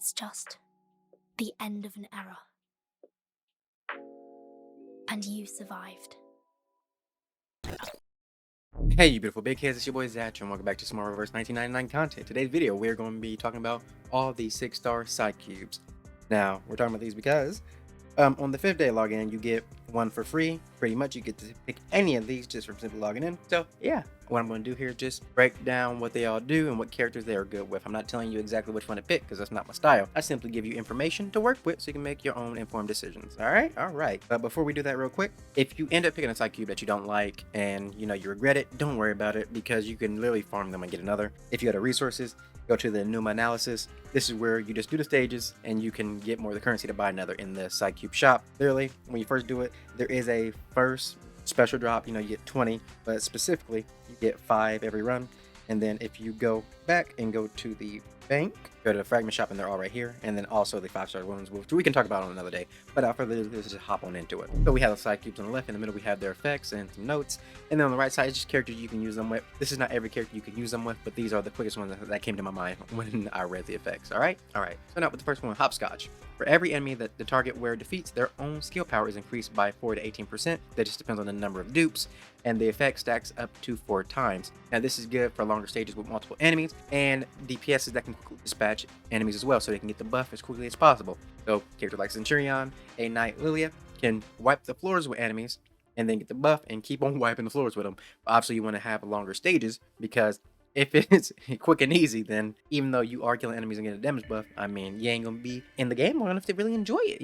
It's just the end of an era. And you survived. Hey, you beautiful big kids, it's your boy Zach, and welcome back to some more Reverse 1999 content. Today's video, we're going to be talking about all the 6-star Psychubes. Now, we're talking about these because on the 5th day login, you get one for free. Pretty much, you get to pick any of these just from simply logging in. So, yeah, what I'm going to do here is just break down what they all do and what characters they are good with. I'm not telling you exactly which one to pick because that's not my style. I simply give you information to work with so you can make your own informed decisions. All right. But before we do that real quick, if you end up picking a Psychube that you don't like and you regret it, don't worry about it because you can literally farm them and get another. If you have the resources, go to the Numa analysis. This is where you just do the stages and you can get more of the currency to buy another in the Psychube shop. Literally, when you first do it, there is a first special drop. You get 20, but specifically you get 5 every run. And then if you go back and go to the bank, go to the fragment shop, and they're all right here. And then also the 5-star wounds, which we can talk about on another day. But without further ado, let's just hop on into it. So we have the Psychubes on the left. In the middle, we have their effects and some notes. And then on the right side is just characters you can use them with. This is not every character you can use them with, but these are the quickest ones that came to my mind when I read the effects. All right. So now with the first one, Hopscotch. For every enemy that the target wearer defeats, their own skill power is increased by 4 to 18%. That just depends on the number of dupes, and the effect stacks up to 4 times. Now this is good for longer stages with multiple enemies and DPSs that can dispatch enemies as well, so they can get the buff as quickly as possible. So characters like Centurion, A Knight, Lilia can wipe the floors with enemies and then get the buff and keep on wiping the floors with them. But obviously you want to have longer stages because if it's quick and easy, then even though you are killing enemies and getting a damage buff, I mean, you ain't gonna be in the game long enough to really enjoy it.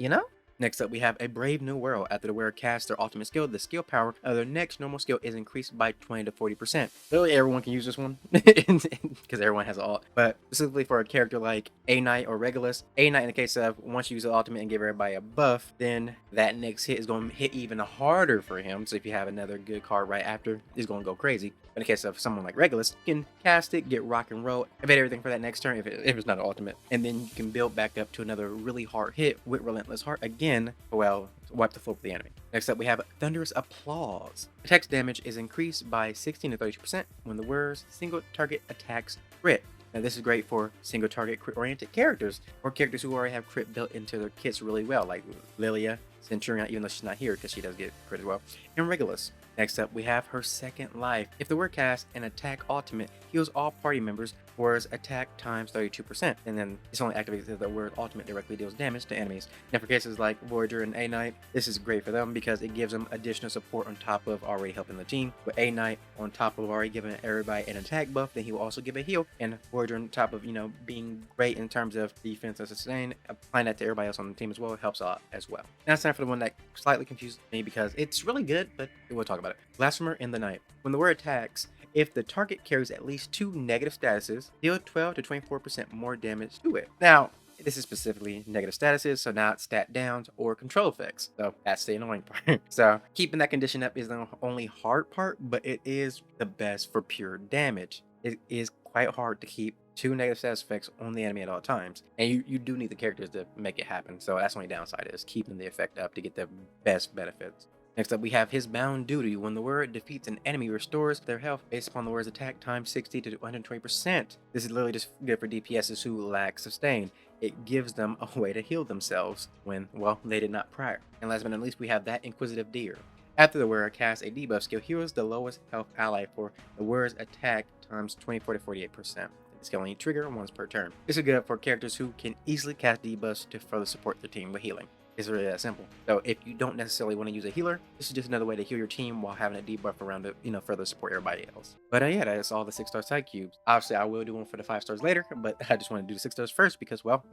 Next up, we have a Brave New World. After the wearer casts their ultimate skill, the skill power of their next normal skill is increased by 20 to 40%. Literally, everyone can use this one because everyone has an ult. But specifically for a character like A Knight or Regulus, A Knight in the case of once you use the ultimate and give everybody a buff, then that next hit is going to hit even harder for him. So if you have another good card right after, it's going to go crazy. But in the case of someone like Regulus, you can cast it, get rock and roll, evade everything for that next turn if it's not an ultimate. And then you can build back up to another really hard hit with Relentless Heart again, well, wipe the floor with the enemy. Next up, we have Thunderous Applause. Attack damage is increased by 16 to 32% when the wearer's single target attacks crit. Now this is great for single target crit oriented characters or characters who already have crit built into their kits really well, like Lilia, Centurion, even though she's not here because she does get crit as well, and Regulus. Next up, we have her second life. If the wearer casts an attack ultimate, heals all party members, whereas attack times 32%. And then it's only activated if the wearer's ultimate directly deals damage to enemies. Now for cases like Voyager and A Knight, this is great for them because it gives them additional support on top of already helping the team. With A Knight, on top of already giving everybody an attack buff, then he will also give a heal. And Voyager on top of, being great in terms of defense and sustain, applying that to everybody else on the team as well helps a lot as well. Now it's time for the one that slightly confused me because it's really good, but we'll talk about it. Blasphemer in the Night. When the wearer attacks, if the target carries at least 2 negative statuses, deal 12 to 24% more damage to it. Now, this is specifically negative statuses, so not stat downs or control effects. So that's the annoying part. So keeping that condition up is the only hard part, but it is the best for pure damage. It is quite hard to keep 2 negative status effects on the enemy at all times. And you do need the characters to make it happen. So that's the only downside is keeping the effect up to get the best benefits. Next up, we have his bound duty. When the wearer defeats an enemy, restores their health based upon the wearer's attack times 60 to 120%. This is literally just good for DPSs who lack sustain. It gives them a way to heal themselves when, well, they did not prior. And last but not least, we have that Inquisitive Deer. After the wearer casts a debuff skill, heals the lowest health ally for the wearer's attack times 24 to 48%. This can only trigger once per turn. This is good for characters who can easily cast debuffs to further support their team with healing. It's really that simple. So if you don't necessarily want to use a healer, this is just another way to heal your team while having a debuff around it, further support everybody else. But yeah, that's all the 6-star Psychubes. Obviously, I will do one for the 5 stars later, but I just want to do the 6 stars first because, well,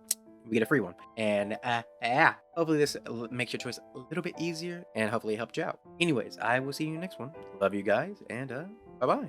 we get a free one. And yeah, hopefully this makes your choice a little bit easier and hopefully it helped you out. Anyways, I will see you in the next one. Love you guys, and bye-bye.